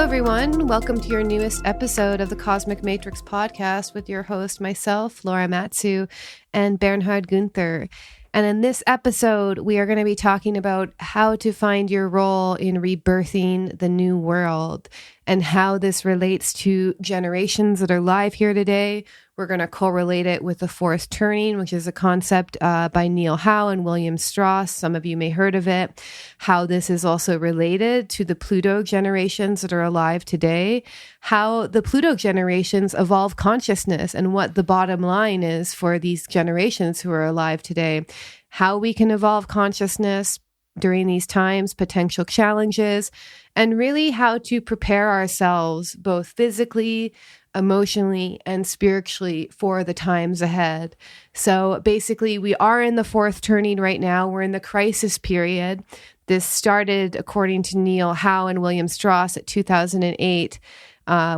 everyone. Welcome to your newest episode of the Cosmic Matrix podcast with your host, myself, Laura Matsu, and Bernhard Gunther. And in this episode, we are going to be talking about how to find your role in rebirthing the new world and how this relates to generations that are live here today. We're going to correlate it with the fourth turning, which is a concept by Neil Howe and William Strauss. Some of you may heard of it. How this is also related to the Pluto generations that are alive today. How the Pluto generations evolve consciousness and what the bottom line is for these generations who are alive today. How we can evolve consciousness during these times, potential challenges, and really how to prepare ourselves both physically, emotionally, and spiritually for the times ahead. So basically, we are in the fourth turning right now. We're in the crisis period. This started, according to Neil Howe and William Strauss, at 2008.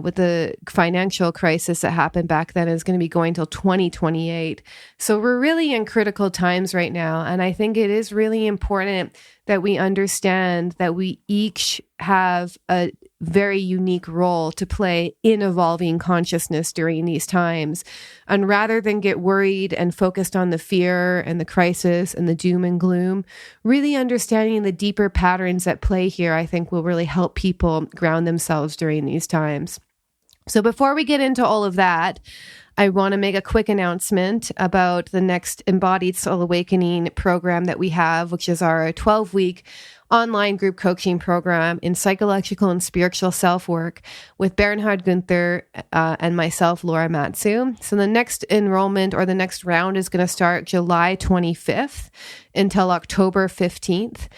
With the financial crisis that happened back then, is going to be going till 2028. So we're really in critical times right now. And I think it is really important that we understand that we each have a very unique role to play in evolving consciousness during these times. And rather than get worried and focused on the fear and the crisis and the doom and gloom, really understanding the deeper patterns at play here, I think will really help people ground themselves during these times. So before we get into all of that, I want to make a quick announcement about the next Embodied Soul Awakening program that we have, which is our 12-week online group coaching program in psychological and spiritual self-work with Bernhard Gunther and myself, Laura Matsu. So the next enrollment or the next round is going to start July 25th until October 15th.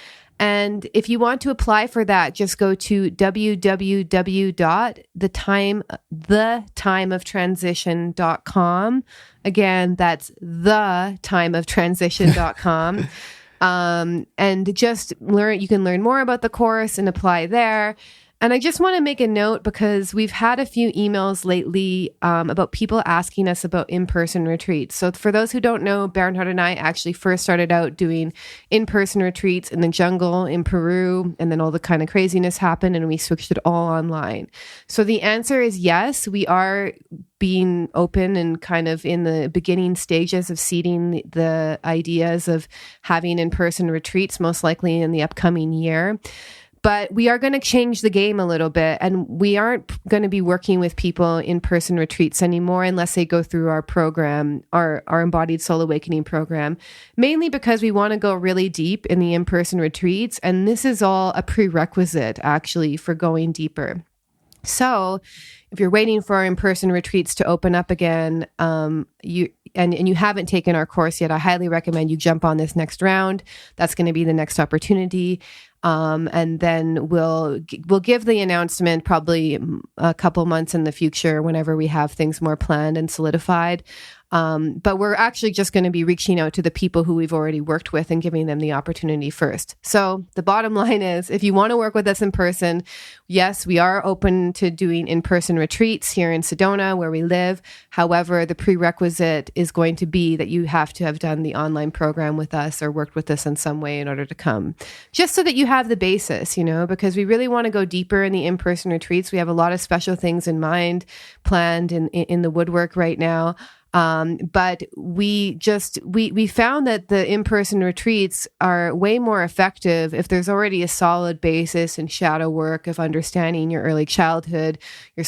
And if you want to apply for that, just go to www.thetimeoftransition.com. Again, that's thetimeoftransition.com. And just learn, you can learn more about the course and apply there. And I just want to make a note because we've had a few emails lately about people asking us about in-person retreats. So for those who don't know, Bernhard and I actually first started out doing in-person retreats in the jungle in Peru, and then all the kind of craziness happened and we switched it all online. So the answer is yes, we are being open and kind of in the beginning stages of seeding the ideas of having in-person retreats, most likely in the upcoming year. But we are going to change the game a little bit, and we aren't going to be working with people in person retreats anymore unless they go through our program, our Embodied Soul Awakening program, mainly because we want to go really deep in the in-person retreats. And this is all a prerequisite actually for going deeper. So if you're waiting for our in-person retreats to open up again, you haven't taken our course yet, I highly recommend you jump on this next round. That's going to be the next opportunity. And then we'll give the announcement probably a couple months in the future whenever we have things more planned and solidified. But we're actually just going to be reaching out to the people who we've already worked with and giving them the opportunity first. So the bottom line is, if you want to work with us in person, yes, we are open to doing in-person retreats here in Sedona where we live. However, the prerequisite is going to be that you have to have done the online program with us or worked with us in some way in order to come, just so that you have the basis, because we really want to go deeper in the in-person retreats. We have a lot of special things in mind planned in the woodwork right now. But we found that the in-person retreats are way more effective if there's already a solid basis in shadow work of understanding your early childhood, your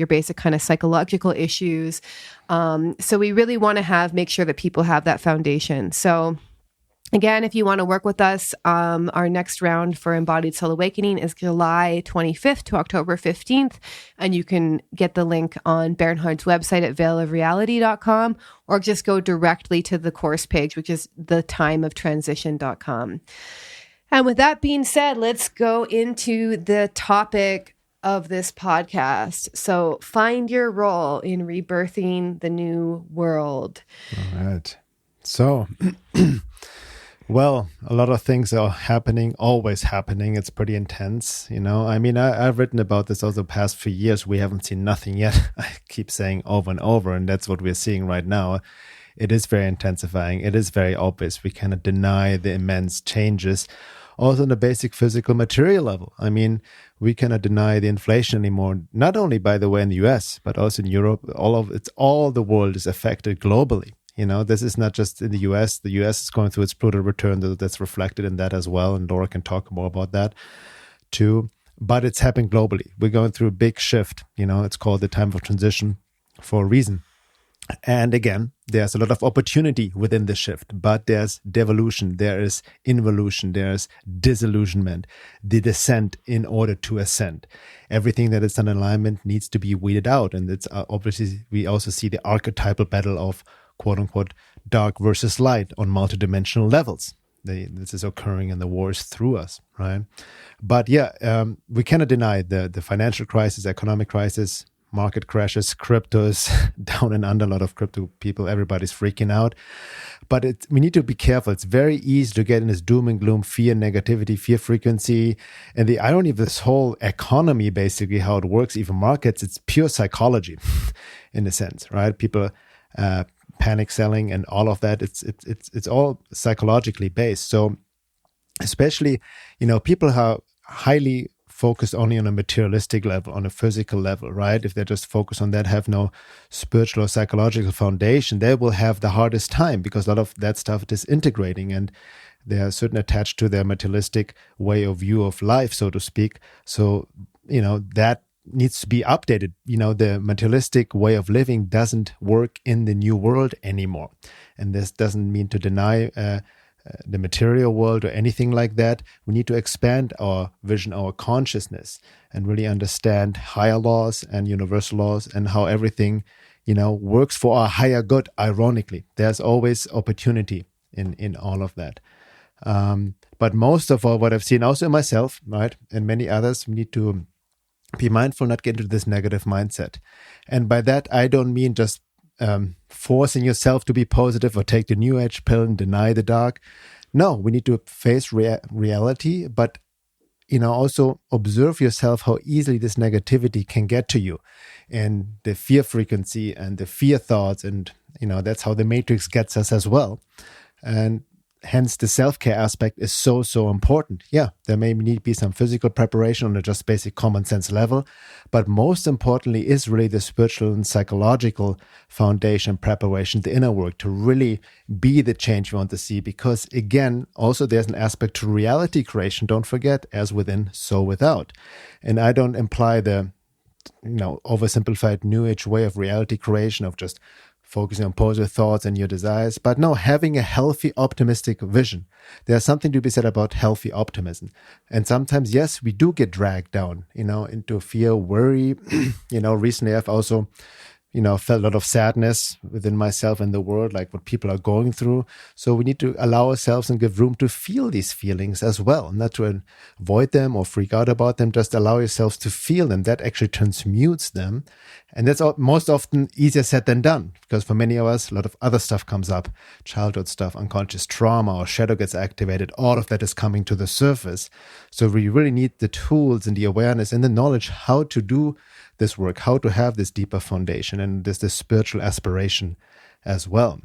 basic kind of psychological issues. So we really want to make sure that people have that foundation. So again, if you want to work with us, our next round for Embodied Soul Awakening is July 25th to October 15th. And you can get the link on Bernhard's website at veilofreality.com, or just go directly to the course page, which is thetimeoftransition.com. And with that being said, let's go into the topic of this podcast. So find your role in rebirthing the new world. All right. So... Well, a lot of things are happening, always happening. It's pretty intense, I mean, I've written about this over the past few years. We haven't seen nothing yet. I keep saying over and over, and that's what we're seeing right now. It is very intensifying. It is very obvious. We cannot deny the immense changes also on the basic physical material level. I mean, we cannot deny the inflation anymore, not only, by the way, in the US, but also in Europe. All the world is affected globally. This is not just in the US. The US is going through its Pluto return. That's reflected in that as well. And Laura can talk more about that too. But it's happening globally. We're going through a big shift. It's called the time of transition for a reason. And again, there's a lot of opportunity within the shift, but there's devolution, there is involution, there's disillusionment, the descent in order to ascend. Everything that is in alignment needs to be weeded out. And it's obviously, we also see the archetypal battle of quote unquote dark versus light on multidimensional levels. This is occurring in the wars through us, right? But we cannot deny the financial crisis, economic crisis, market crashes, crypto is down and under. A lot of crypto people, everybody's freaking out. But we need to be careful. It's very easy to get in this doom and gloom, fear, negativity, fear frequency. And the irony of this whole economy, basically how it works, even markets, it's pure psychology in a sense, right? People panic selling and all of that. It's all psychologically based. So especially, people who are highly focused only on a materialistic level, on a physical level, right? If they just focus on that, have no spiritual or psychological foundation, they will have the hardest time because a lot of that stuff is disintegrating and they are certainly attached to their materialistic way of view of life, so to speak. So, that needs to be updated. The materialistic way of living doesn't work in the new world anymore. And this doesn't mean to deny the material world or anything like that. We need to expand our vision, our consciousness, and really understand higher laws and universal laws and how everything, works for our higher good. Ironically, there's always opportunity in all of that. But most of all, what I've seen also in myself, right, and many others, we need to be mindful, not get into this negative mindset. And by that, I don't mean just forcing yourself to be positive or take the new age pill and deny the dark. No, we need to face reality, but also observe yourself how easily this negativity can get to you, and the fear frequency and the fear thoughts, and that's how the matrix gets us as well. And hence the self-care aspect is so important. Yeah, there may need to be some physical preparation on a just basic common sense level, but most importantly is really the spiritual and psychological foundation preparation, the inner work to really be the change we want to see. Because again, also there's an aspect to reality creation. Don't forget, as within, so without. And I don't imply the oversimplified new age way of reality creation of just focusing on positive thoughts and your desires, but no, having a healthy, optimistic vision. There's something to be said about healthy optimism. And sometimes, yes, we do get dragged down, into fear, worry. Recently I've also, felt a lot of sadness within myself and the world, like what people are going through. So we need to allow ourselves and give room to feel these feelings as well, not to avoid them or freak out about them. Just allow yourselves to feel them. That actually transmutes them. And that's most often easier said than done, because for many of us, a lot of other stuff comes up, childhood stuff, unconscious trauma, or shadow gets activated. All of that is coming to the surface. So we really need the tools and the awareness and the knowledge how to do this work, how to have this deeper foundation and this spiritual aspiration as well.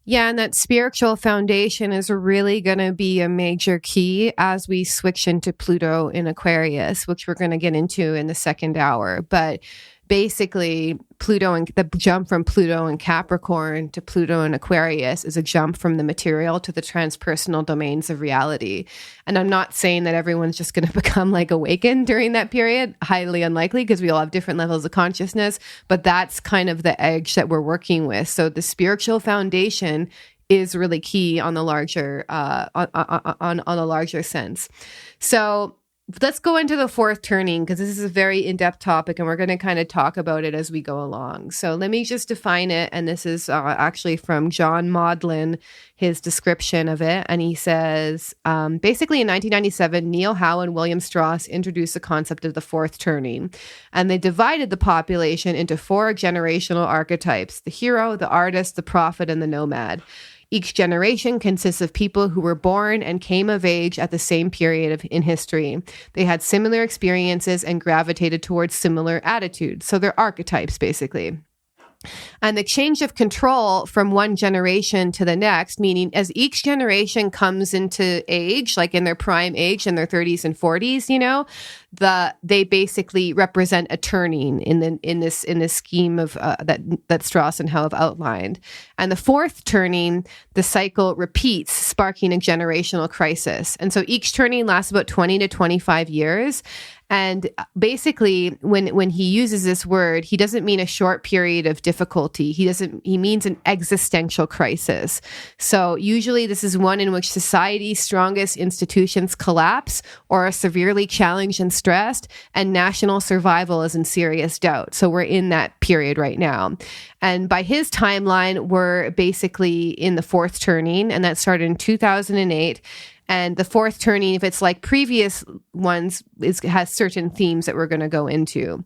Yeah, and that spiritual foundation is really going to be a major key as we switch into Pluto in Aquarius, which we're going to get into in the second hour. But basically, Pluto and the jump from Pluto and Capricorn to Pluto and Aquarius is a jump from the material to the transpersonal domains of reality. And I'm not saying that everyone's just going to become like awakened during that period. Highly unlikely, because we all have different levels of consciousness. But that's kind of the edge that we're working with. So the spiritual foundation is really key on the larger on a larger sense. So let's go into the fourth turning, because this is a very in-depth topic and we're going to kind of talk about it as we go along. So let me just define it. And this is actually from John Maudlin, his description of it. And he says, basically in 1997, Neil Howe and William Strauss introduced the concept of the fourth turning. And they divided the population into 4 generational archetypes: the hero, the artist, the prophet, and the nomad. Each generation consists of people who were born and came of age at the same period in history. They had similar experiences and gravitated towards similar attitudes. So they're archetypes, basically. And the change of control from one generation to the next, meaning as each generation comes into age, like in their prime age, in their 30s and 40s, they basically represent a turning in this scheme of that Strauss and Howe have outlined. And the fourth turning, the cycle repeats, sparking a generational crisis. And so each turning lasts about 20 to 25 years. And basically, when he uses this word, he doesn't mean a short period of difficulty. He means an existential crisis. So usually this is one in which society's strongest institutions collapse or are severely challenged and stressed, and national survival is in serious doubt. So we're in that period right now. And by his timeline, we're basically in the fourth turning, and that started in 2008. And the fourth turning, if it's like previous ones, has certain themes that we're going to go into.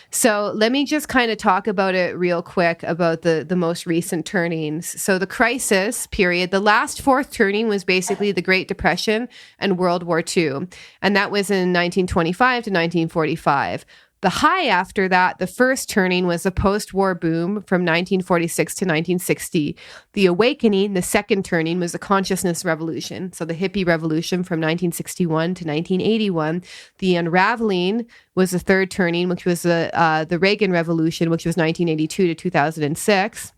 So let me just kind of talk about it real quick about the most recent turnings. So the crisis period, the last fourth turning was basically the Great Depression and World War II. And that was in 1925 to 1945. The high after that, the first turning, was a post-war boom from 1946 to 1960. The awakening, the second turning, was the consciousness revolution. So the hippie revolution from 1961 to 1981. The unraveling was the third turning, which was the Reagan revolution, which was 1982 to 2006.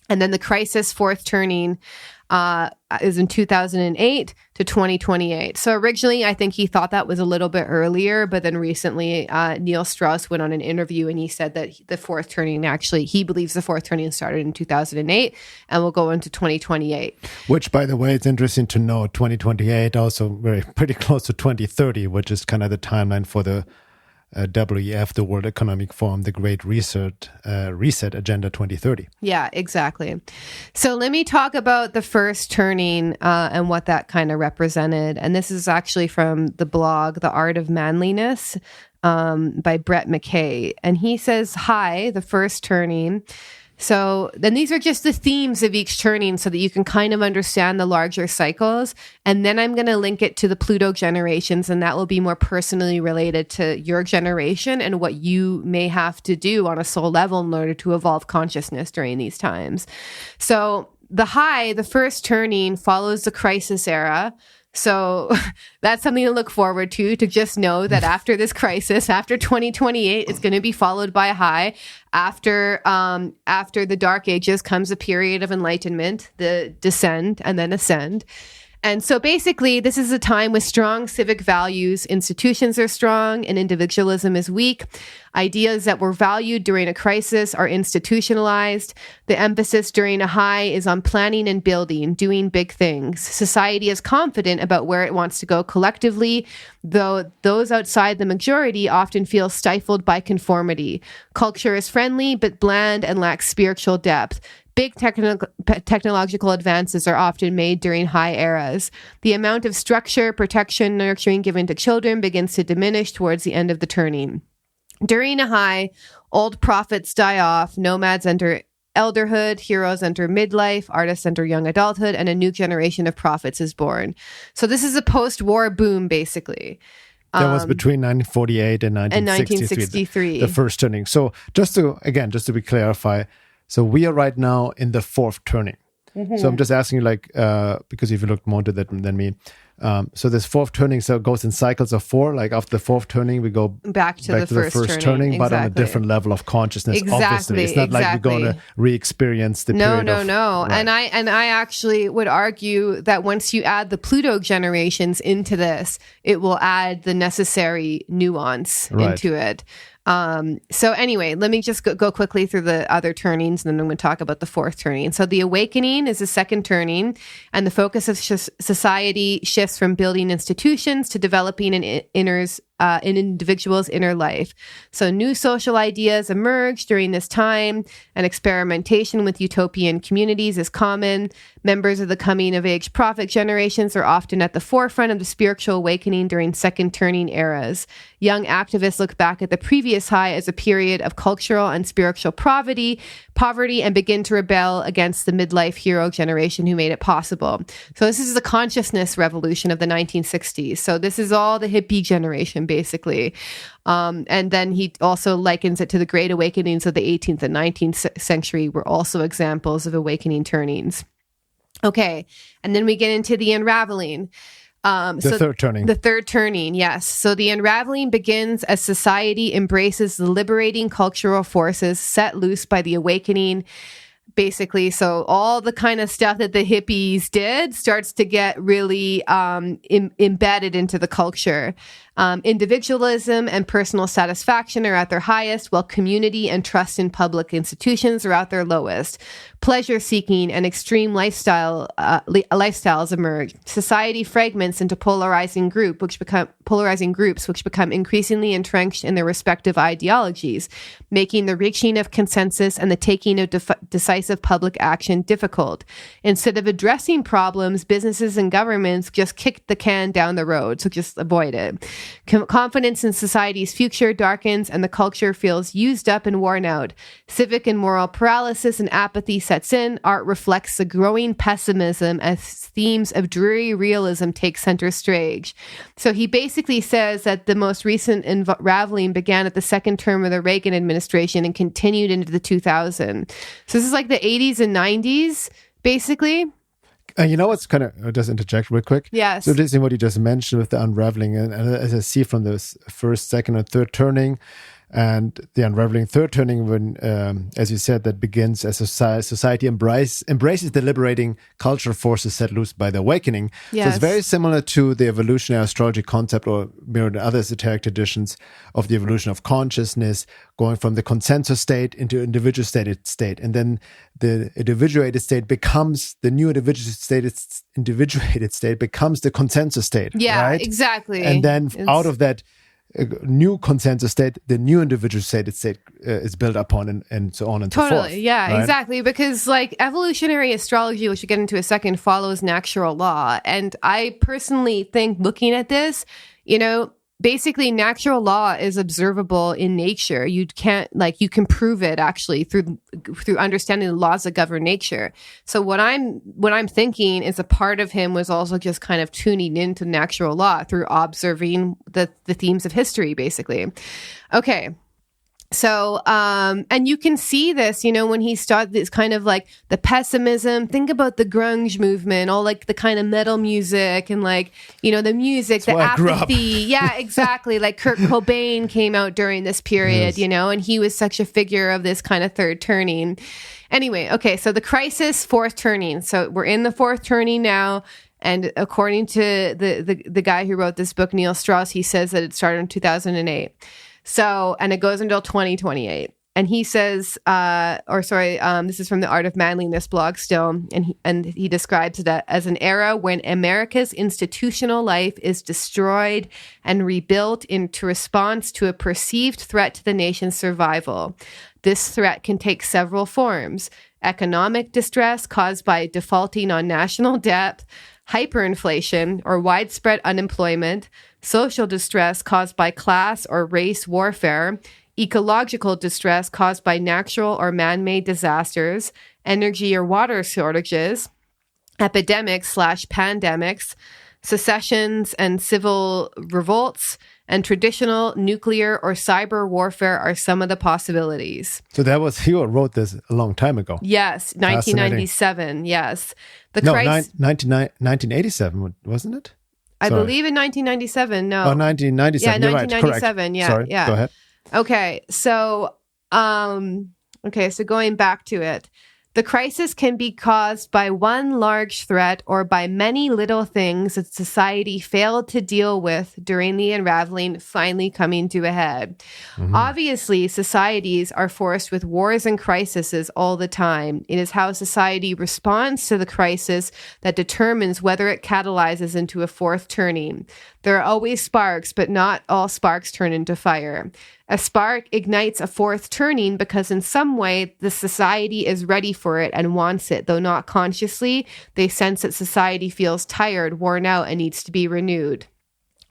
And then the crisis fourth turning is in 2008 to 2028. So originally, I think he thought that was a little bit earlier, but then recently, Neil Strauss went on an interview and he said that the fourth turning, actually, he believes the fourth turning started in 2008 and will go into 2028. Which, by the way, it's interesting to know 2028, also pretty close to 2030, which is kind of the timeline for the WEF, the World Economic Forum, the Great Reset Agenda 2030. Yeah, exactly. So let me talk about the first turning and what that kind of represented. And this is actually from the blog, The Art of Manliness, by Brett McKay. And he says, hi, the first turning. So then these are just the themes of each turning so that you can kind of understand the larger cycles. And then I'm going to link it to the Pluto generations, and that will be more personally related to your generation and what you may have to do on a soul level in order to evolve consciousness during these times. So the high, the first turning, follows the crisis era. So that's something to look forward to just know that after this crisis, after 2028, it's going to be followed by a high. After the Dark Ages comes a period of enlightenment, the descend and then ascend. And so basically, this is a time with strong civic values. Institutions are strong and individualism is weak. Ideas that were valued during a crisis are institutionalized. The emphasis during a high is on planning and building, doing big things. Society is confident about where it wants to go collectively, though those outside the majority often feel stifled by conformity. Culture is friendly, but bland and lacks spiritual depth. Big technological advances are often made during high eras. The amount of structure, protection, nurturing given to children begins to diminish towards the end of the turning. During a high, old prophets die off, nomads enter elderhood, heroes enter midlife, artists enter young adulthood, and a new generation of prophets is born. So this is a post-war boom, basically. That was between 1948 and 1963. The first turning. So just to be clarified, so we are right now in the fourth turning. Mm-hmm. So I'm just asking you, because if you looked more into that than me, so this fourth turning goes in cycles of four. Like after the fourth turning, we go back to the first turning, but on a different level of consciousness. Exactly. Obviously, it's not like we're going to re-experience the period. No. Right. And I actually would argue that once you add the Pluto generations into this, it will add the necessary nuance into it. So anyway, let me just go quickly through the other turnings, and then I'm going to talk about the fourth turning. So the awakening is the second turning, and the focus of society shifts from building institutions to developing an in individuals' inner life. So new social ideas emerge during this time, and experimentation with utopian communities is common. Members of the coming-of-age prophet generations are often at the forefront of the spiritual awakening during second turning eras. Young activists look back at the previous high as a period of cultural and spiritual poverty, and begin to rebel against the midlife hero generation who made it possible. So this is the consciousness revolution of the 1960s. So this is all the hippie generation, revolution, basically. And then he also likens it to the great awakenings of the 18th and 19th century were also examples of awakening turnings. Okay, and then we get into the unraveling. The third turning. The third turning, yes. So the unraveling begins as society embraces the liberating cultural forces set loose by the awakening. Basically, so all the kind of stuff that the hippies did starts to get really embedded into the culture. Individualism and personal satisfaction are at their highest, while community and trust in public institutions are at their lowest. Pleasure seeking and extreme lifestyles emerge. Society fragments into polarizing groups, which become increasingly entrenched in their respective ideologies, making the reaching of consensus and the taking of decisive public action difficult. Instead of addressing problems, businesses and governments just kick the can down the road, so just avoid it. Confidence in society's future darkens and the culture feels used up and worn out. Civic and moral paralysis and apathy sets in. Art reflects the growing pessimism as themes of dreary realism take center stage. So he basically says that the most recent unraveling began at the second term of the Reagan administration and continued into the 2000s. So this is like the 80s and 90s, basically. You know what's kind of, just interject real quick? Yes. So this is what you just mentioned with the unraveling. And as I see from this first, second, and third turning, and the unraveling third turning, when, as you said, that begins as society embraces the liberating cultural forces set loose by the awakening. Yes. So it's very similar to the evolutionary astrology concept, or the other esoteric traditions of the evolution of consciousness, going from the consensus state into individuated state. And then the individuated state becomes the new individuated state becomes the consensus state. Yeah, right? Exactly. And then out of that new consensus state, the new individuated state is built upon, and so on and so forth. Totally, yeah, right? exactly. Because like evolutionary astrology, which we'll get into a second, follows natural law. And I personally think, looking at this, basically natural law is observable in nature. You can prove it actually through understanding the laws that govern nature. So what I'm thinking is a part of him was also just kind of tuning into natural law through observing the themes of history, basically. Okay. So, and you can see this, when he started this kind of like the pessimism. Think about the grunge movement, all like the kind of metal music and like, the music, the apathy. Yeah, exactly. Like Kurt Cobain came out during this period, yes. And he was such a figure of this kind of third turning. Anyway, okay. So the crisis, fourth turning. So we're in the fourth turning now. And according to the guy who wrote this book, Neil Strauss, he says that it started in 2008. So, and it goes until 2028. And he says, this is from the Art of Manliness blog still. And he describes it as an era when America's institutional life is destroyed and rebuilt into response to a perceived threat to the nation's survival. This threat can take several forms: economic distress caused by defaulting on national debt, hyperinflation or widespread unemployment, social distress caused by class or race warfare, ecological distress caused by natural or man-made disasters, energy or water shortages, epidemics/pandemics, secessions and civil revolts, and traditional nuclear or cyber warfare are some of the possibilities. So he wrote this a long time ago. Yes, 1997, yes. 1987, wasn't it? I believe in 1997, no. Oh, 1997, yeah, you're 1997, right, yeah. Sorry, yeah. Go ahead. Okay, so, so going back to it. The crisis can be caused by one large threat or by many little things that society failed to deal with during the unraveling finally coming to a head. Mm-hmm. Obviously, societies are forced with wars and crises all the time. It is how society responds to the crisis that determines whether it catalyzes into a fourth turning. There are always sparks, but not all sparks turn into fire. A spark ignites a fourth turning because in some way the society is ready for it and wants it, though not consciously. They sense that society feels tired, worn out, and needs to be renewed.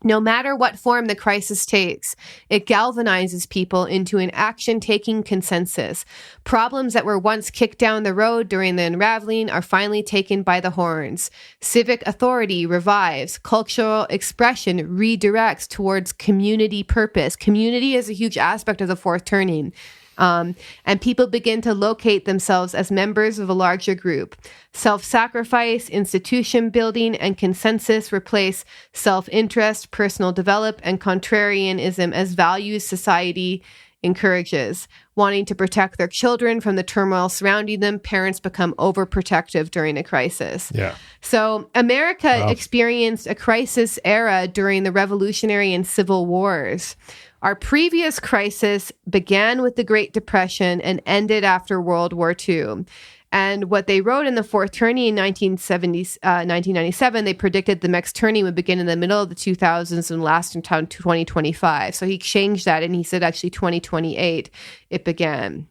No matter what form the crisis takes, it galvanizes people into an action-taking consensus. Problems that were once kicked down the road during the unraveling are finally taken by the horns. Civic authority revives. Cultural expression redirects towards community purpose. Community is a huge aspect of the fourth turning. And people begin to locate themselves as members of a larger group. Self-sacrifice, institution building, and consensus replace self-interest, personal development, and contrarianism as values society encourages. Wanting to protect their children from the turmoil surrounding them, parents become overprotective during a crisis. Yeah. So America experienced a crisis era during the Revolutionary and Civil Wars. Our previous crisis began with the Great Depression and ended after World War II. And what they wrote in the fourth turning in 1997, they predicted the next turning would begin in the middle of the 2000s and last until 2025. So he changed that and he said actually 2028 it began.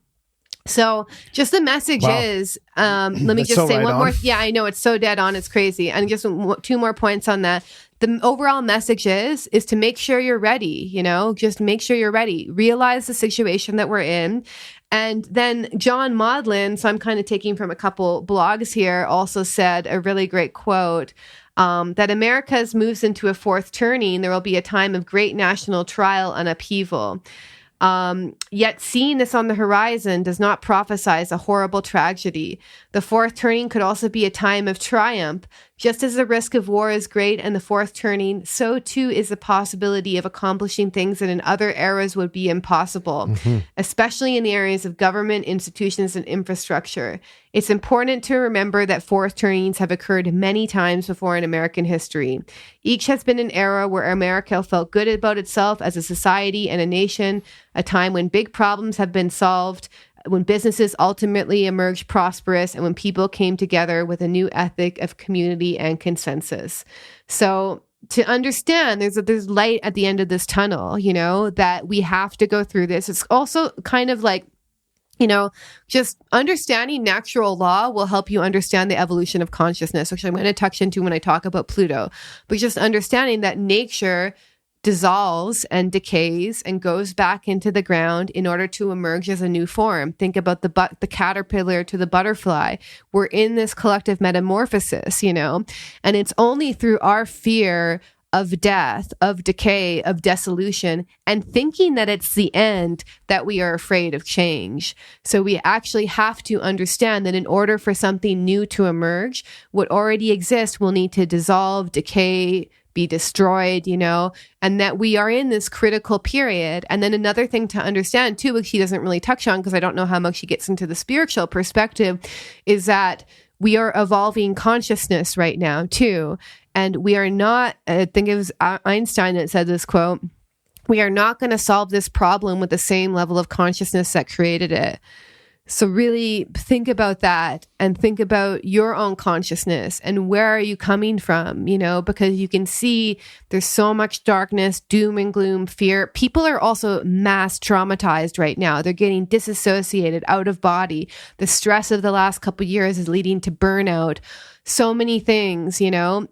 So just the message is, let me just say one more. Yeah, I know it's so dead on. It's crazy. And just two more points on that. The overall message is to make sure you're ready, just make sure you're ready. Realize the situation that we're in. And then John Maudlin, so I'm kind of taking from a couple blogs here, also said a really great quote, that America's moves into a fourth turning, there will be a time of great national trial and upheaval. Yet seeing this on the horizon does not prophesize a horrible tragedy. The fourth turning could also be a time of triumph. Just as the risk of war is great and the fourth turning, so too is the possibility of accomplishing things that in other eras would be impossible, especially in the areas of government, institutions, and infrastructure. It's important to remember that fourth turnings have occurred many times before in American history. Each has been an era where America felt good about itself as a society and a nation, a time when big problems have been solved, when businesses ultimately emerged prosperous, and when people came together with a new ethic of community and consensus. So to understand there's light at the end of this tunnel, that we have to go through this. It's also kind of like, just understanding natural law will help you understand the evolution of consciousness, which I'm going to touch into when I talk about Pluto. But just understanding that nature dissolves and decays and goes back into the ground in order to emerge as a new form. Think about the caterpillar to the butterfly. We're in this collective metamorphosis, and it's only through our fear of death, of decay, of dissolution, and thinking that it's the end that we are afraid of change. So we actually have to understand that in order for something new to emerge, what already exists will need to dissolve, decay, be destroyed, and that we are in this critical period. And then another thing to understand too, which he doesn't really touch on because I don't know how much he gets into the spiritual perspective, is that we are evolving consciousness right now too. And we are not, I think it was Einstein that said this quote, we are not going to solve this problem with the same level of consciousness that created it. So really think about that and think about your own consciousness and where are you coming from, because you can see there's so much darkness, doom and gloom, fear. People are also mass traumatized right now. They're getting disassociated, out of body. The stress of the last couple of years is leading to burnout. So many things,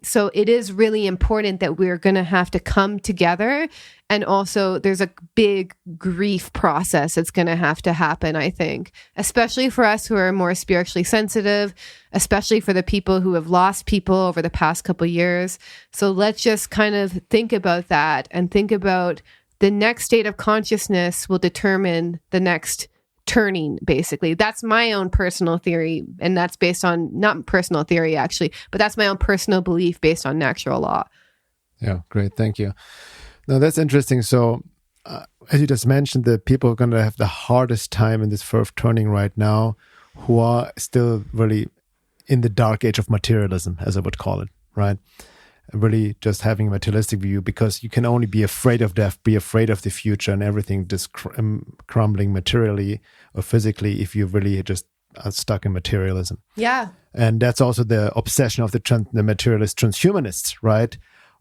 So it is really important that we're going to have to come together. And also there's a big grief process that's going to have to happen, I think, especially for us who are more spiritually sensitive, especially for the people who have lost people over the past couple of years. So let's just kind of think about that and think about the next state of consciousness will determine the next turning, basically. That's my own personal theory, and that's based on, not personal theory actually, but that's my own personal belief based on natural law. Yeah, great. Thank you. No, that's interesting. So, as you just mentioned, the people are going to have the hardest time in this fourth turning right now, who are still really in the dark age of materialism, as I would call it, right? Really just having a materialistic view, because you can only be afraid of death, be afraid of the future and everything just crumbling materially or physically if you really just are stuck in materialism. Yeah. And that's also the obsession of the materialist transhumanists, right?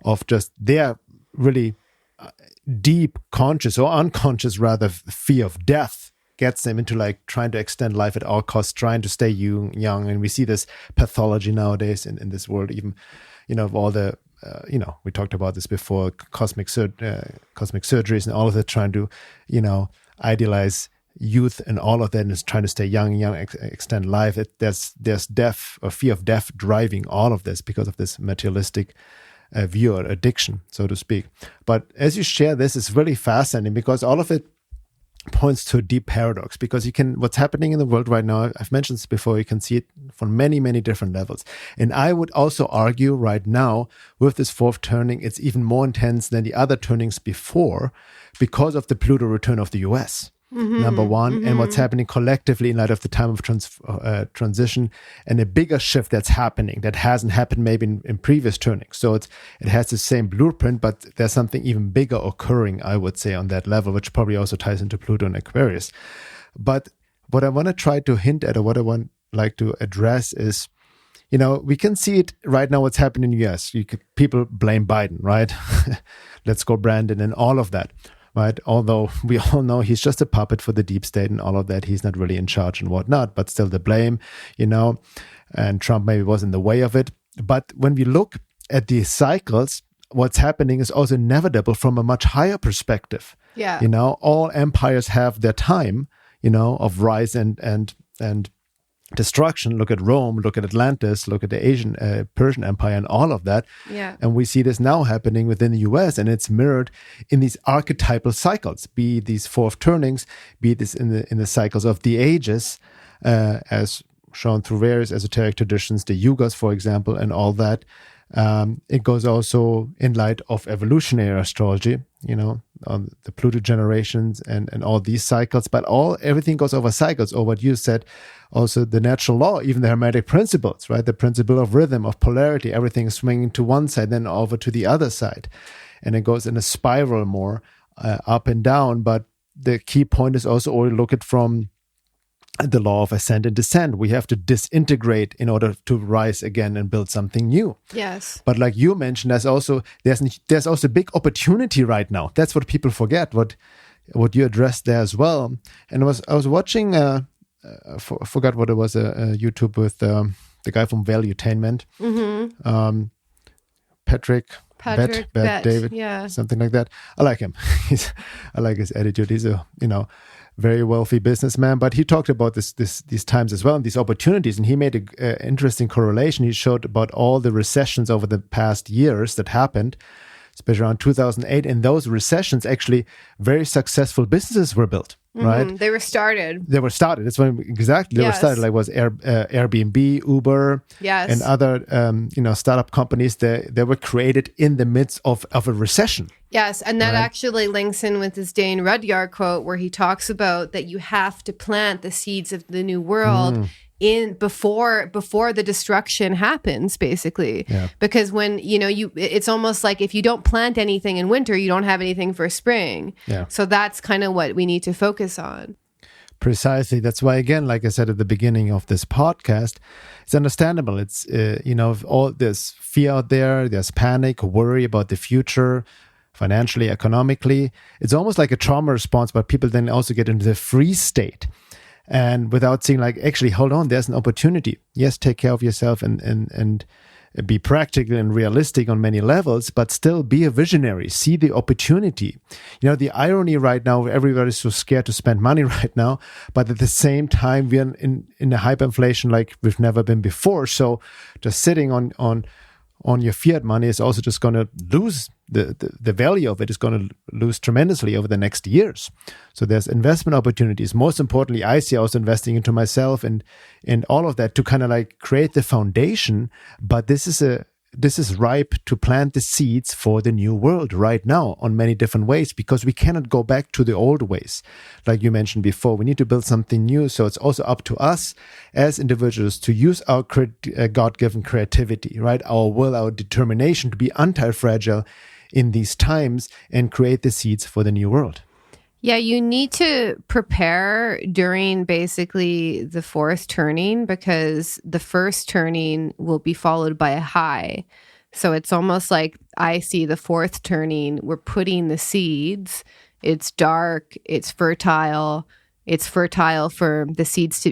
Of just their really deep conscious or unconscious rather fear of death gets them into like trying to extend life at all costs, trying to stay young. And we see this pathology nowadays in this world, even, of all the we talked about this before, cosmic surgeries and all of that, trying to, idealize youth and all of that, and is trying to stay young, extend life. There's death or fear of death driving all of this because of this materialistic view or addiction, so to speak. But as you share this, it's really fascinating because all of it points to a deep paradox, because what's happening in the world right now, I've mentioned this before, you can see it from many, many different levels. And I would also argue right now with this fourth turning, it's even more intense than the other turnings before because of the Pluto return of the US. Number one, and what's happening collectively in light of the time of transition, and a bigger shift that's happening that hasn't happened maybe in previous turnings. So it has the same blueprint, but there's something even bigger occurring, I would say, on that level, which probably also ties into Pluto and Aquarius. But what I want to try to hint at, or what I want like to address is, we can see it right now, what's happening in the US. People blame Biden, right? Let's go Brandon and all of that. Right? Although we all know he's just a puppet for the deep state and all of that. He's not really in charge and whatnot, but still the blame, and Trump maybe was in the way of it. But when we look at these cycles, what's happening is also inevitable from a much higher perspective. Yeah. All empires have their time, of rise and destruction. Look at Rome, look at Atlantis, look at the Asian Persian Empire and all of that. Yeah. And we see this now happening within the US, and it's mirrored in these archetypal cycles, be these fourth turnings, be this in the cycles of the ages, as shown through various esoteric traditions, the yugas, for example, and all that. It goes also in light of evolutionary astrology, the Pluto generations and all these cycles, but everything goes over cycles, or what you said, also the natural law, even the Hermetic principles, right? The principle of rhythm, of polarity, everything is swinging to one side, then over to the other side. And it goes in a spiral more up and down. But the key point is also, or look at from the law of ascent and descent. We have to disintegrate in order to rise again and build something new. Yes. But like you mentioned, there's also a big opportunity right now. That's what people forget. What you addressed there as well. And I was watching. I forgot what it was. YouTube with the guy from Valuetainment, Patrick Bet David, something like that. I like him. I like his attitude. He's a very wealthy businessman, but he talked about these times as well and these opportunities, and he made an interesting correlation. He showed about all the recessions over the past years that happened, especially around 2008. In those recessions, actually, very successful businesses were built. Right? They were started. That's when they were started. Like was Airbnb, Uber, and other startup companies. They were created in the midst of a recession. Yes, and that actually links in with this Dane Rudyard quote, where he talks about that you have to plant the seeds of the new world in before the destruction happens, basically. Because when it's almost like if you don't plant anything in winter, you don't have anything for spring. So that's kind of what we need to focus on. Precisely. That's why, again, like I said at the beginning of this podcast, it's understandable. It's all there's fear out there, there's panic, worry about the future, financially, economically. It's almost like a trauma response, but people then also get into the freeze state. And without seeing like, actually, hold on, there's an opportunity. Yes, take care of yourself and be practical and realistic on many levels, but still be a visionary. See the opportunity. The irony right now, everybody's so scared to spend money right now, but at the same time, we're in a hyperinflation like we've never been before. So just sitting on your fiat money is also just going to lose the value of it is going to lose tremendously over the next years. So there's investment opportunities. Most importantly, I see also investing into myself and all of that to kind of like create the foundation. But this is ripe to plant the seeds for the new world right now on many different ways, because we cannot go back to the old ways. Like you mentioned before, we need to build something new. So it's also up to us as individuals to use our God-given creativity, right? Our will, our determination to be anti-fragile in these times and create the seeds for the new world. Yeah, you need to prepare during basically the fourth turning, because the first turning will be followed by a high. So it's almost like I see the fourth turning, we're putting the seeds. It's dark, it's fertile, it's fertile for the seeds to,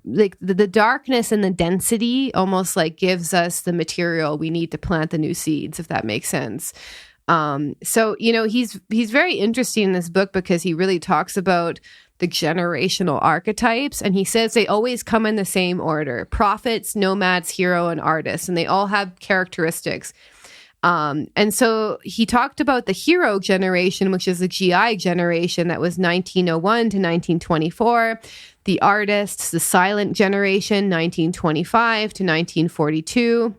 like the darkness and the density almost like gives us the material we need to plant the new seeds, if that makes sense. So, he's very interesting in this book because he really talks about the generational archetypes, and he says they always come in the same order: prophets, nomads, hero, and artists, and they all have characteristics. And so he talked about the hero generation, which is the GI generation that was 1901 to 1924, the artists, the silent generation, 1925 to 1942,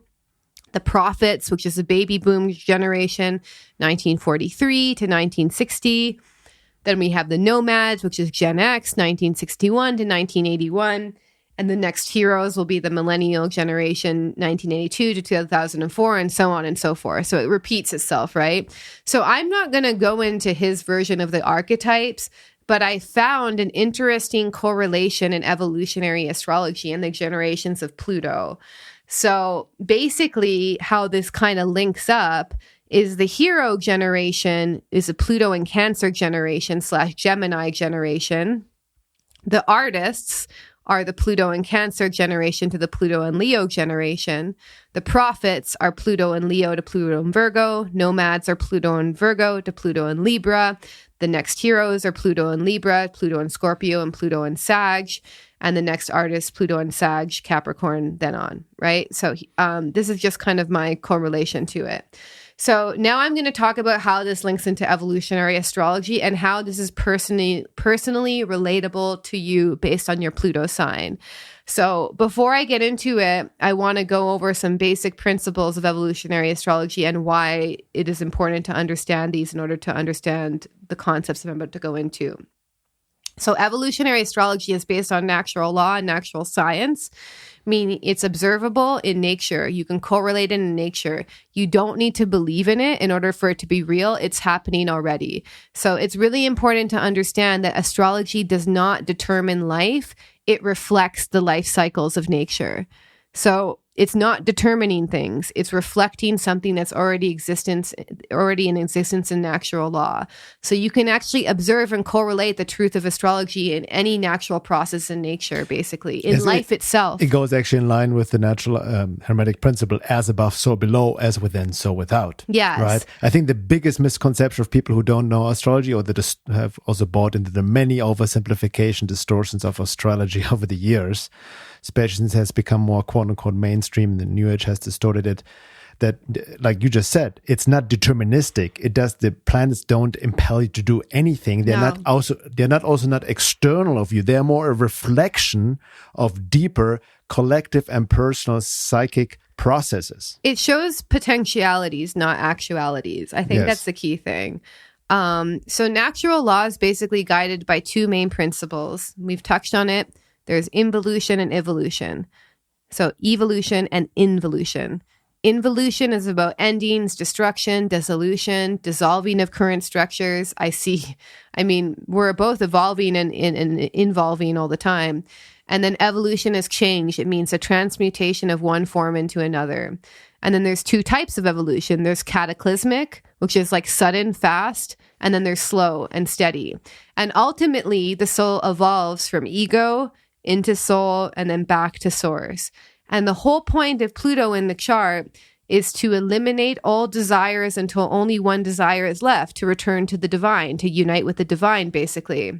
the prophets, which is the baby boom generation, 1943 to 1960. Then we have the nomads, which is Gen X, 1961 to 1981. And the next heroes will be the millennial generation, 1982 to 2004, and so on and so forth. So it repeats itself, right? So I'm not going to go into his version of the archetypes, but I found an interesting correlation in evolutionary astrology and the generations of Pluto. So basically how this kind of links up is the hero generation is a Pluto and Cancer generation / Gemini generation. The artists are the Pluto and Cancer generation to the Pluto and Leo generation. The prophets are Pluto and Leo to Pluto and Virgo. Nomads are Pluto and Virgo to Pluto and Libra. The next heroes are Pluto and Libra, Pluto and Scorpio, and Pluto and Sag. And the next artists, Pluto and Sag, Capricorn, then on, right? So this is just kind of my correlation to it. So now I'm going to talk about how this links into evolutionary astrology and how this is personally relatable to you based on your Pluto sign. So before I get into it, I want to go over some basic principles of evolutionary astrology and why it is important to understand these in order to understand the concepts that I'm about to go into. So evolutionary astrology is based on natural law and natural science, meaning it's observable in nature. You can correlate it in nature. You don't need to believe in it in order for it to be real. It's happening already. So it's really important to understand that astrology does not determine life. It reflects the life cycles of nature. So it's not determining things. It's reflecting something that's already in existence in natural law. So you can actually observe and correlate the truth of astrology in any natural process in nature, basically, in life itself. It goes actually in line with the natural Hermetic principle, as above, so below, as within, so without. Yes. Right? I think the biggest misconception of people who don't know astrology, or that have also bought into the many oversimplification distortions of astrology over the years, especially since it has become more quote-unquote mainstream, the New Age has distorted it, that, like you just said, it's not deterministic. The planets don't impel you to do anything. They're not external of you. They're more a reflection of deeper collective and personal psychic processes. It shows potentialities, not actualities. I think that's the key thing. So natural law is basically guided by two main principles. We've touched on it. There's involution and evolution. So evolution and involution. Involution is about endings, destruction, dissolution, dissolving of current structures. We're both evolving and involving all the time. And then evolution is change. It means a transmutation of one form into another. And then there's two types of evolution. There's cataclysmic, which is like sudden, fast, and then there's slow and steady. And ultimately, the soul evolves from ego into soul and then back to source. And the whole point of Pluto in the chart is to eliminate all desires until only one desire is left, to return to the divine, to unite with the divine, basically.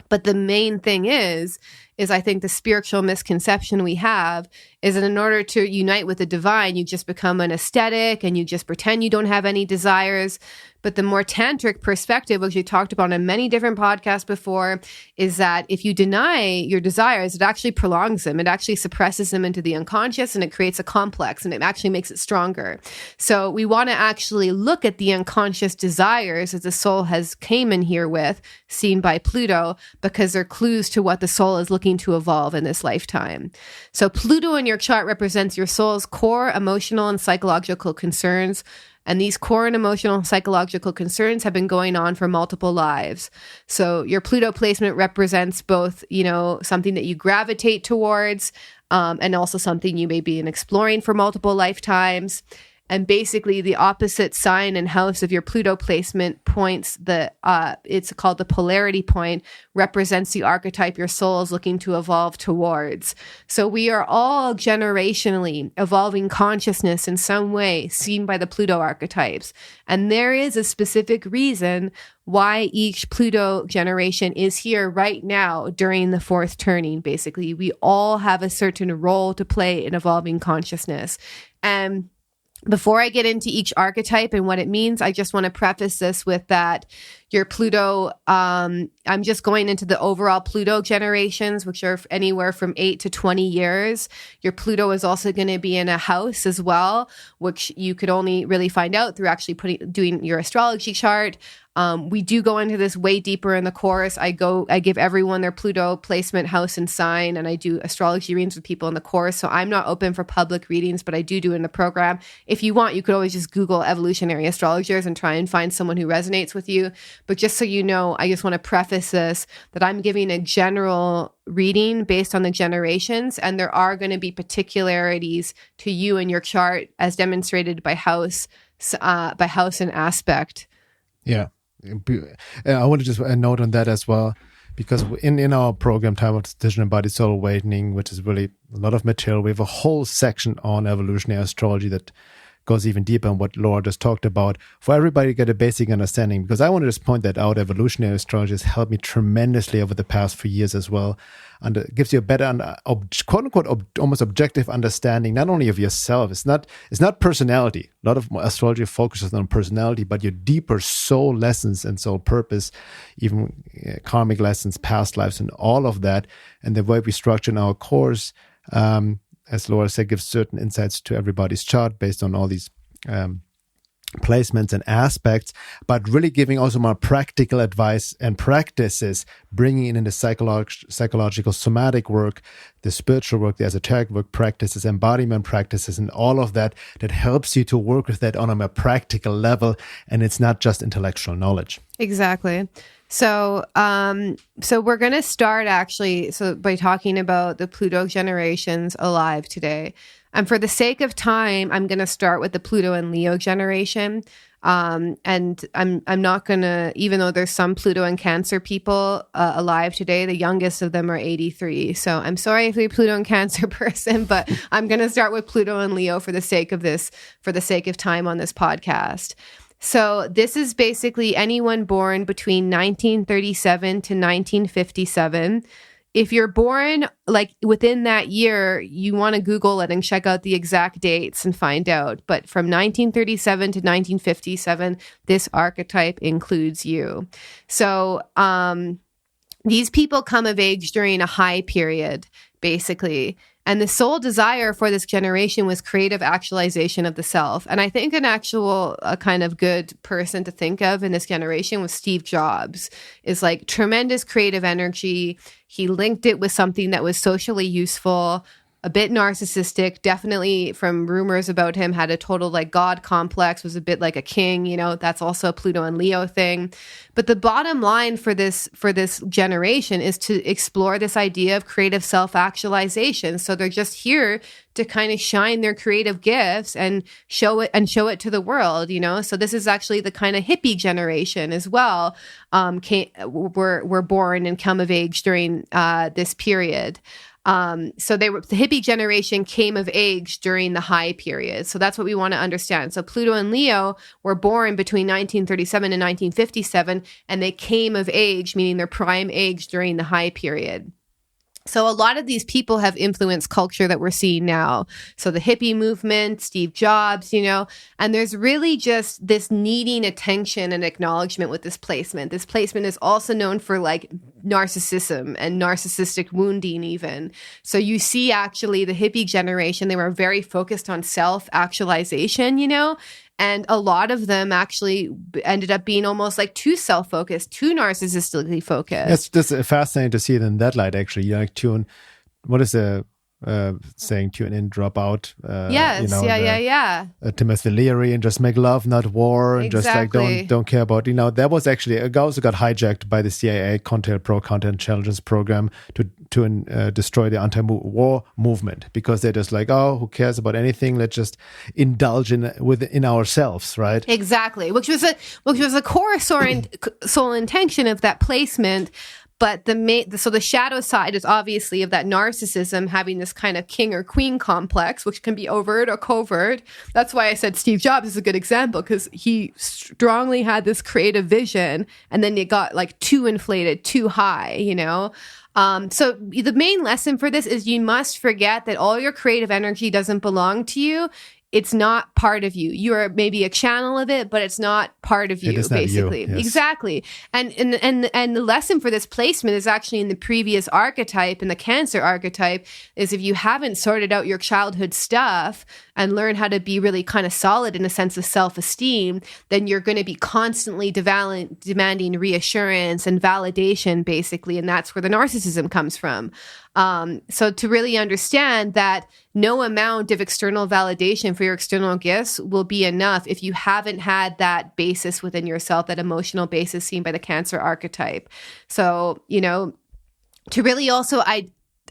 But the main thing is I think the spiritual misconception we have is that in order to unite with the divine, you just become an ascetic and you just pretend you don't have any desires. But the more tantric perspective, which we talked about on many different podcasts before, is that if you deny your desires, it actually prolongs them. It actually suppresses them into the unconscious, and it creates a complex, and it actually makes it stronger. So we want to actually look at the unconscious desires that the soul has came in here with, seen by Pluto, because they're clues to what the soul is looking to evolve in this lifetime. So Pluto in your chart represents your soul's core emotional and psychological concerns. And these core and emotional and psychological concerns have been going on for multiple lives. So your Pluto placement represents both, something that you gravitate towards, and also something you may be exploring for multiple lifetimes. And basically the opposite sign and house of your Pluto placement points it's called the polarity point, represents the archetype your soul is looking to evolve towards. So we are all generationally evolving consciousness in some way seen by the Pluto archetypes. And there is a specific reason why each Pluto generation is here right now during the fourth turning. Basically, we all have a certain role to play in evolving consciousness. And before I get into each archetype and what it means, I just want to preface this with that your Pluto, I'm just going into the overall Pluto generations, which are anywhere from 8 to 20 years. Your Pluto is also going to be in a house as well, which you could only really find out through actually doing your astrology chart. We do go into this way deeper in the course. I give everyone their Pluto placement, house, and sign, and I do astrology readings with people in the course. So I'm not open for public readings, but I do in the program. If you want, you could always just Google evolutionary astrologers and try and find someone who resonates with you. But just so you know, I just want to preface this that I'm giving a general reading based on the generations, and there are going to be particularities to you and your chart as demonstrated by house and aspect. Yeah. I want to just note on that as well, because in our program, Time of Decision and Body Soul Awakening, which is really a lot of material, we have a whole section on evolutionary astrology that goes even deeper on what Laura just talked about, for everybody to get a basic understanding. Because I want to just point that out, evolutionary astrology has helped me tremendously over the past few years as well. And it gives you a better, quote unquote, almost objective understanding, not only of yourself. It's not personality. A lot of astrology focuses on personality, but your deeper soul lessons and soul purpose, even karmic lessons, past lives, and all of that. And the way we structure in our course, as Laura said, gives certain insights to everybody's chart based on all these placements and aspects, but really giving also more practical advice and practices, bringing in the psychological somatic work, the spiritual work, the esoteric work practices, embodiment practices, and all of that helps you to work with that on a more practical level. And it's not just intellectual knowledge. Exactly. So we're going to start by talking about the Pluto generations alive today. And for the sake of time, I'm going to start with the Pluto and Leo generation. And I'm not going to, even though there's some Pluto and Cancer people alive today, the youngest of them are 83. So I'm sorry if you're a Pluto and Cancer person, but I'm going to start with Pluto and Leo for the sake of time on this podcast. So this is basically anyone born between 1937 to 1957. If you're born like within that year, you want to Google it and check out the exact dates and find out. But from 1937 to 1957, this archetype includes you. So these people come of age during a high period, basically. And the sole desire for this generation was creative actualization of the self. And I think a kind of good person to think of in this generation was Steve Jobs. Is like tremendous creative energy. He linked it with something that was socially useful, a bit narcissistic, definitely from rumors about him, had a total like God complex, was a bit like a king, that's also a Pluto and Leo thing. But the bottom line for this generation is to explore this idea of creative self-actualization. So they're just here to kind of shine their creative gifts and show it to the world, So this is actually the kind of hippie generation as well. Were born and come of age during this period. So the hippie generation came of age during the high period. So that's what we want to understand. So Pluto and Leo were born between 1937 and 1957, and they came of age, meaning their prime age during the high period. So a lot of these people have influenced culture that we're seeing now. So the hippie movement, Steve Jobs, and there's really just this needing attention and acknowledgement with this placement. This placement is also known for like narcissism and narcissistic wounding even. So you see actually the hippie generation, they were very focused on self-actualization, and a lot of them actually ended up being almost like too self-focused, too narcissistically focused. It's just fascinating to see it in that light, actually. What is the saying tune in, drop out. Yes, Timothy Leary, and just make love, not war, and Exactly. just like don't care about. That was actually also got hijacked by the CIA counterintelligence program to destroy the anti-war movement, because they're just like, oh, who cares about anything? Let's just indulge in ourselves, right? Exactly, which was a core soul intention of that placement. But the shadow side is obviously of that narcissism, having this kind of king or queen complex, which can be overt or covert. That's why I said Steve Jobs is a good example, because he strongly had this creative vision, and then it got like too inflated, too high, So the main lesson for this is you must forget that all your creative energy doesn't belong to you. It's not part of you. You are maybe a channel of it, but it's not part of you, basically. You, yes. Exactly. And the lesson for this placement is actually in the previous archetype, in the Cancer archetype, is if you haven't sorted out your childhood stuff and learned how to be really kind of solid in a sense of self-esteem, then you're going to be constantly demanding reassurance and validation, basically. And that's where the narcissism comes from. So to really understand that no amount of external validation for your external gifts will be enough if you haven't had that basis within yourself, that emotional basis seen by the Cancer archetype. So, to really also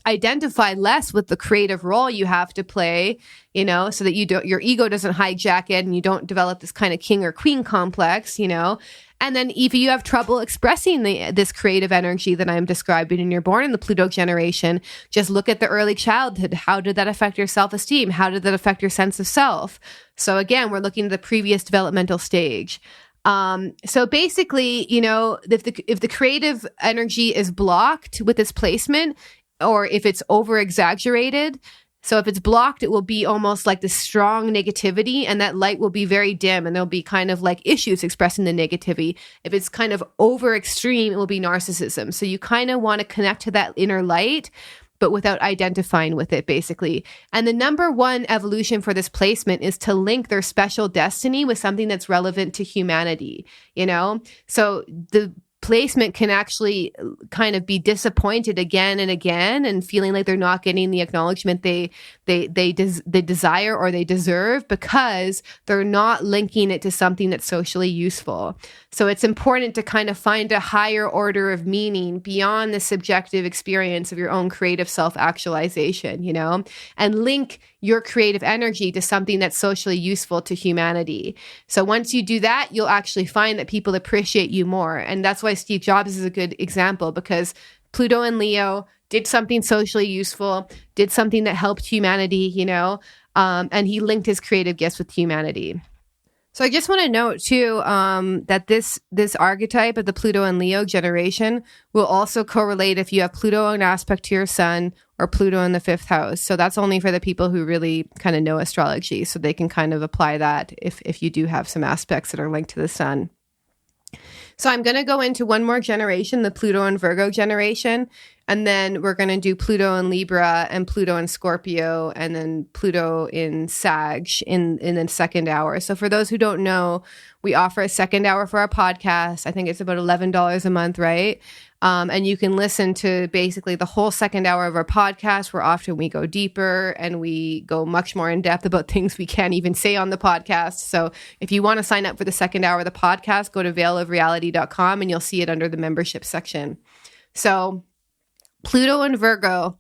identify less with the creative role you have to play, so that your ego doesn't hijack it and you don't develop this kind of king or queen complex, And then if you have trouble expressing this creative energy that I'm describing and you're born in the Pluto generation, just look at the early childhood. How did that affect your self-esteem? How did that affect your sense of self? So again, we're looking at the previous developmental stage. So basically, if the creative energy is blocked with this placement, or if it's over-exaggerated, so if it's blocked, it will be almost like this strong negativity, and that light will be very dim, and there'll be kind of like issues expressing the negativity. If it's kind of over extreme, it will be narcissism. So you kind of want to connect to that inner light, but without identifying with it, basically. And the number one evolution for this placement is to link their special destiny with something that's relevant to humanity, So the placement can actually kind of be disappointed again and again, and feeling like they're not getting the acknowledgement they desire or they deserve, because they're not linking it to something that's socially useful. So it's important to kind of find a higher order of meaning beyond the subjective experience of your own creative self-actualization, and link your creative energy to something that's socially useful to humanity. So once you do that, you'll actually find that people appreciate you more. And that's why Steve Jobs is a good example, because Pluto and Leo did something socially useful, did something that helped humanity, and he linked his creative gifts with humanity. So I just want to note too that this archetype of the Pluto and Leo generation will also correlate if you have Pluto in aspect to your sun or Pluto in the 5th house. So that's only for the people who really kind of know astrology, so they can kind of apply that if you do have some aspects that are linked to the sun. So I'm going to go into one more generation, the Pluto and Virgo generation, and then we're going to do Pluto in Libra and Pluto in Scorpio, and then Pluto in Sag in the second hour. So for those who don't know, we offer a second hour for our podcast. I think it's about $11 a month, right? And you can listen to basically the whole second hour of our podcast, where often we go deeper and we go much more in depth about things we can't even say on the podcast. So if you want to sign up for the second hour of the podcast, go to veilofreality.com and you'll see it under the membership section. So Pluto and Virgo,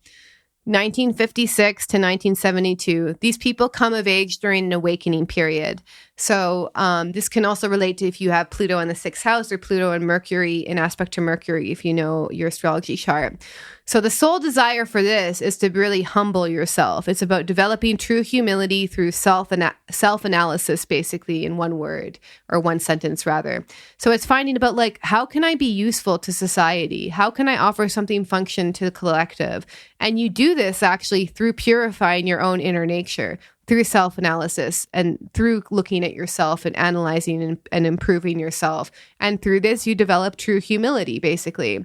1956 to 1972. These people come of age during an awakening period. So this can also relate to if you have Pluto in the 6th house or Pluto and Mercury in aspect to Mercury, if you know your astrology chart. So the sole desire for this is to really humble yourself. It's about developing true humility through self-analysis, basically, in one word, or one sentence rather. So it's finding about like, how can I be useful to society? How can I offer something function to the collective? And you do this actually through purifying your own inner nature, through self-analysis and through looking at yourself and analyzing and improving yourself. And through this, you develop true humility, basically.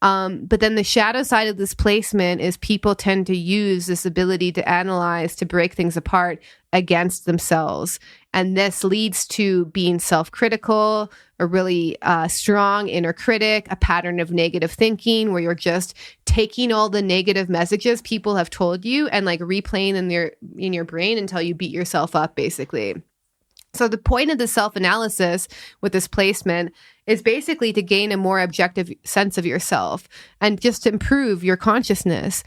But then the shadow side of this placement is people tend to use this ability to analyze, to break things apart against themselves. And this leads to being self-critical, a really strong inner critic, a pattern of negative thinking where you're just taking all the negative messages people have told you and like replaying in your brain until you beat yourself up, basically. So the point of the self-analysis with this placement is basically to gain a more objective sense of yourself and just improve your consciousness.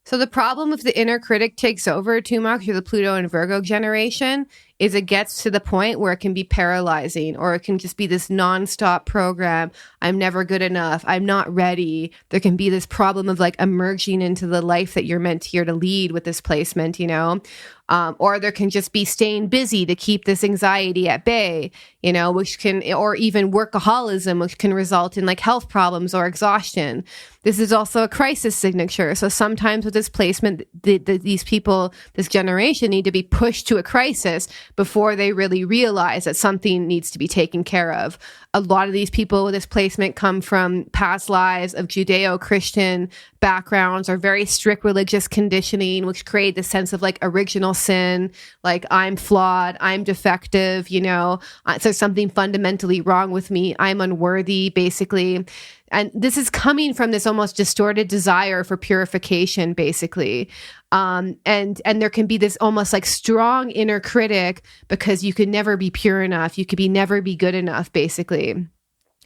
So the problem if the inner critic takes over too much or the Pluto and Virgo generation is it gets to the point where it can be paralyzing, or it can just be this nonstop program. I'm never good enough. I'm not ready. There can be this problem of like emerging into the life that you're meant here to lead with this placement, you know? Or there can just be staying busy to keep this anxiety at bay, you know, which can, or even workaholism, which can result in like health problems or exhaustion. This is also a crisis signature. So sometimes with this placement, these people, this generation need to be pushed to a crisis before they really realize that something needs to be taken care of. A lot of these people with this placement come from past lives of Judeo-Christian backgrounds or very strict religious conditioning, which create this sense of like original sin, like I'm flawed, I'm defective, you know, there's something fundamentally wrong with me, I'm unworthy, basically. And this is coming from this almost distorted desire for purification, basically. And there can be this almost like strong inner critic because you could never be pure enough. You could never be good enough, basically.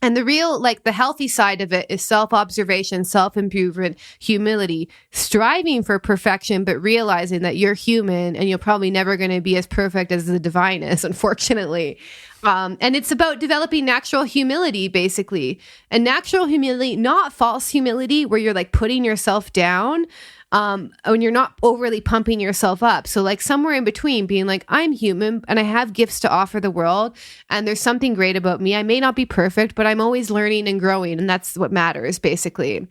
And the real, like the healthy side of it is self-observation, self-improvement, humility, striving for perfection, but realizing that you're human and you're probably never going to be as perfect as the divine is, unfortunately. And it's about developing natural humility, basically. And natural humility, not false humility, where you're like putting yourself down, when you're not overly pumping yourself up. So like somewhere in between being like, I'm human and I have gifts to offer the world and there's something great about me. I may not be perfect, but I'm always learning and growing. And that's what matters, basically.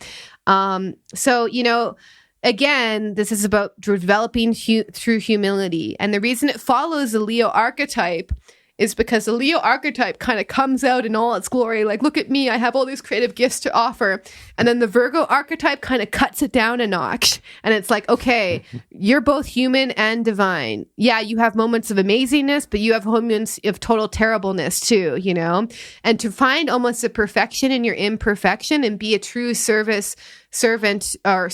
So, you know, again, this is about developing through humility. And the reason it follows the Leo archetype is because the Leo archetype kind of comes out in all its glory. Like, look at me, I have all these creative gifts to offer. And then the Virgo archetype kind of cuts it down a notch. And it's like, okay, you're both human and divine. Yeah, you have moments of amazingness, but you have moments of total terribleness too, you know? And to find almost a perfection in your imperfection and be a true servant or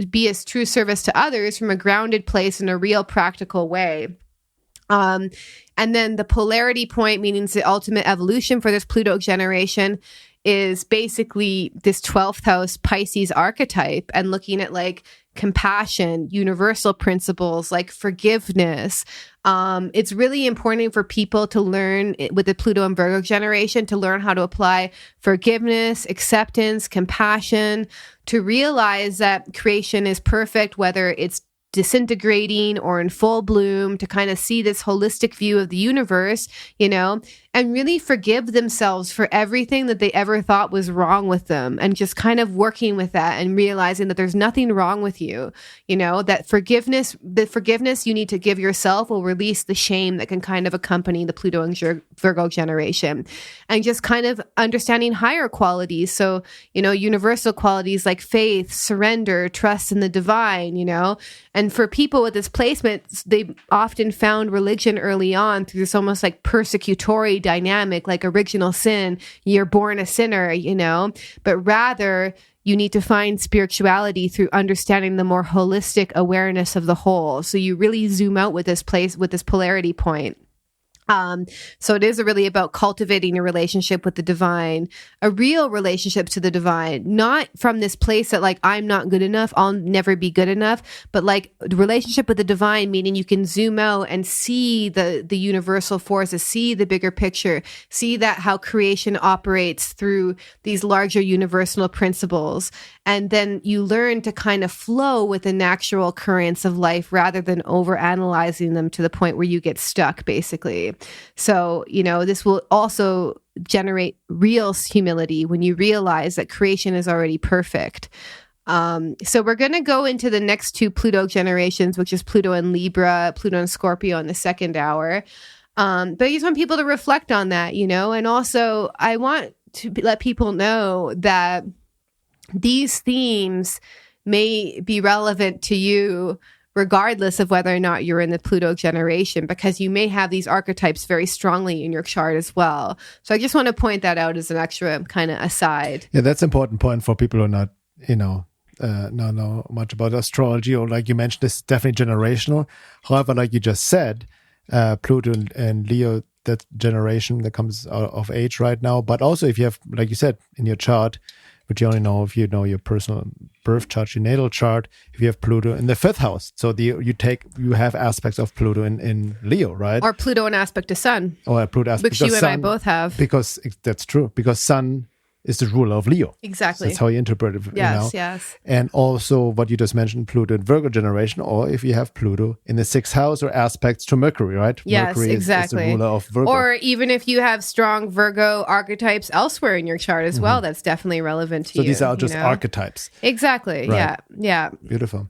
be a true service to others from a grounded place in a real practical way. And then the polarity point, meaning the ultimate evolution for this Pluto generation, is basically this 12th house Pisces archetype and looking at like compassion, universal principles like forgiveness. It's really important for people to learn with the Pluto and Virgo generation to learn how to apply forgiveness, acceptance, compassion, to realize that creation is perfect, whether it's disintegrating or in full bloom, to kind of see this holistic view of the universe, you know, and really forgive themselves for everything that they ever thought was wrong with them, and just kind of working with that and realizing that there's nothing wrong with you, you know, that the forgiveness you need to give yourself will release the shame that can kind of accompany the Pluto and Virgo generation, and just kind of understanding higher qualities. So, you know, universal qualities like faith, surrender, trust in the divine, you know. And for people with this placement, they often found religion early on through this almost like persecutory dynamic, like original sin, you're born a sinner, you know, but rather you need to find spirituality through understanding the more holistic awareness of the whole. So you really zoom out with this polarity point. So it is really about cultivating a relationship with the divine, a real relationship to the divine, not from this place that like, I'm not good enough, I'll never be good enough, but like the relationship with the divine, meaning you can zoom out and see the universal forces, see the bigger picture, see that how creation operates through these larger universal principles. And then you learn to kind of flow with the natural currents of life rather than overanalyzing them to the point where you get stuck, basically. So, you know, this will also generate real humility when you realize that creation is already perfect. So we're going to go into the next two Pluto generations, which is Pluto and Libra, Pluto and Scorpio in the second hour. But I just want people to reflect on that, you know, and also I want to let people know that these themes may be relevant to you regardless of whether or not you're in the Pluto generation, because you may have these archetypes very strongly in your chart as well. So I just want to point that out as an extra kind of aside. Yeah, that's an important point for people who are not, not know much about astrology, or like you mentioned, this is definitely generational. However, like you just said, Pluto and Leo, that generation that comes out of age right now. But also if you have, like you said, in your chart, but you only know if you know your personal birth chart, your natal chart, if you have Pluto in the 5th house. So you have aspects of Pluto in Leo, right? Or Pluto in aspect to Sun. Or Pluto aspect to Sun. Which you and I both have. Because that's true. Because Sun is the ruler of Leo. Exactly. So that's how you interpret it. Yes. And also what you just mentioned, Pluto in Virgo generation, or if you have Pluto in the 6th house or aspects to Mercury, right? Yes, Mercury exactly. is the ruler of Virgo. Or even if you have strong Virgo archetypes elsewhere in your chart as well, that's definitely relevant to you. So these are just archetypes. Exactly. Right. Yeah. Beautiful.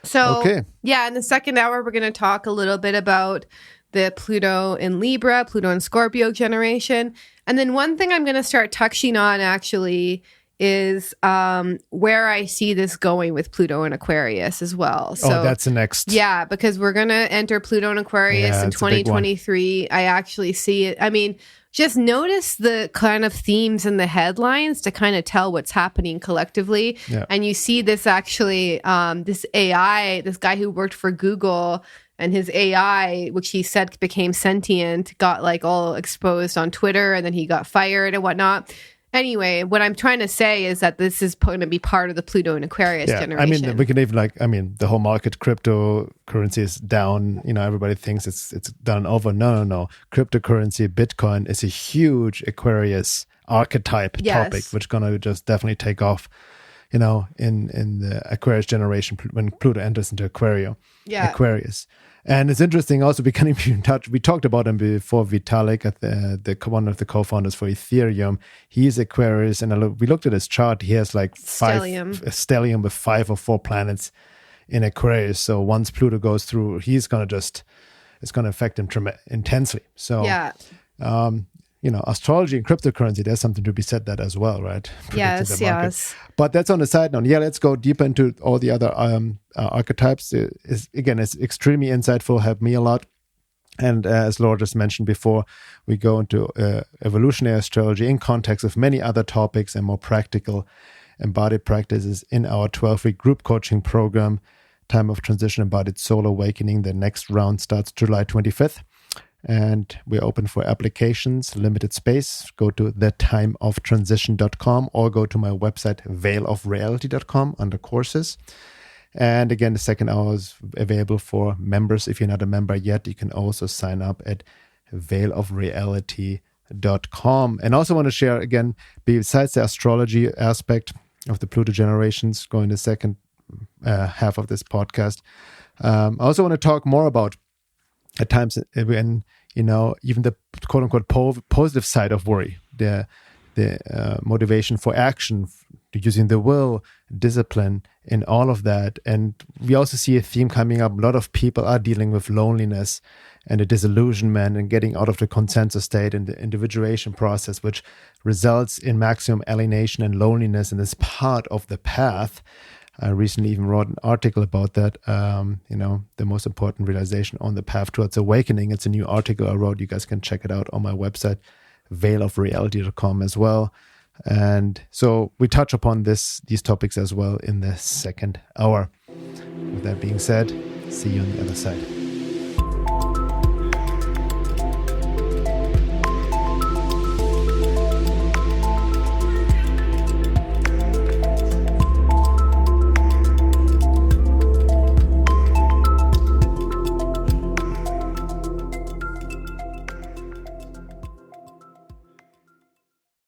So, okay. In the second hour, we're going to talk a little bit about the Pluto in Libra, Pluto in Scorpio generation. And then one thing I'm going to start touching on actually is where I see this going with Pluto in Aquarius as well. So that's the next. Yeah, because we're going to enter Pluto in Aquarius in 2023. I actually see it. I mean, just notice the kind of themes in the headlines to kind of tell what's happening collectively. Yeah. And you see this actually, this AI, this guy who worked for Google, and his AI, which he said became sentient, got like all exposed on Twitter, and then he got fired and whatnot. Anyway, what I'm trying to say is that this is going to be part of the Pluto and Aquarius generation. I mean, we can even the whole market, cryptocurrency is down. Everybody thinks it's done over. No. Cryptocurrency, Bitcoin is a huge Aquarius archetype topic, which is going to just definitely take off, in the Aquarius generation when Pluto enters into Aquarius. And it's interesting also, we can even in touch. We talked about him before, Vitalik, one of the co-founders for Ethereum. He's Aquarius, and we looked at his chart. He has like stellium with 5 or 4 planets in Aquarius. So once Pluto goes through, it's going to affect him intensely. So, astrology and cryptocurrency, there's something to be said that as well, right? Yes. But that's on the side note. Yeah, let's go deeper into all the other archetypes. It's extremely insightful, helped me a lot. And as Laura just mentioned before, we go into evolutionary astrology in context of many other topics and more practical embodied practices in our 12-week group coaching program, Time of Transition Embodied Soul Awakening. The next round starts July 25th. And we're open for applications, limited space. Go to thetimeoftransition.com or go to my website, veilofreality.com under courses. And again, the second hour is available for members. If you're not a member yet, you can also sign up at veilofreality.com. And also want to share, again, besides the astrology aspect of the Pluto generations, going the second half of this podcast, I also want to talk more about at times when, even the quote unquote positive side of worry, the motivation for action, using the will, discipline, and all of that. And we also see a theme coming up. A lot of people are dealing with loneliness and the disillusionment and getting out of the consensus state and the individuation process, which results in maximum alienation and loneliness, and is part of the path. I recently even wrote an article about that, the most important realization on the path towards awakening. It's a new article I wrote. You guys can check it out on my website, veilofreality.com as well. And so we touch upon these topics as well in the second hour. With that being said, see you on the other side.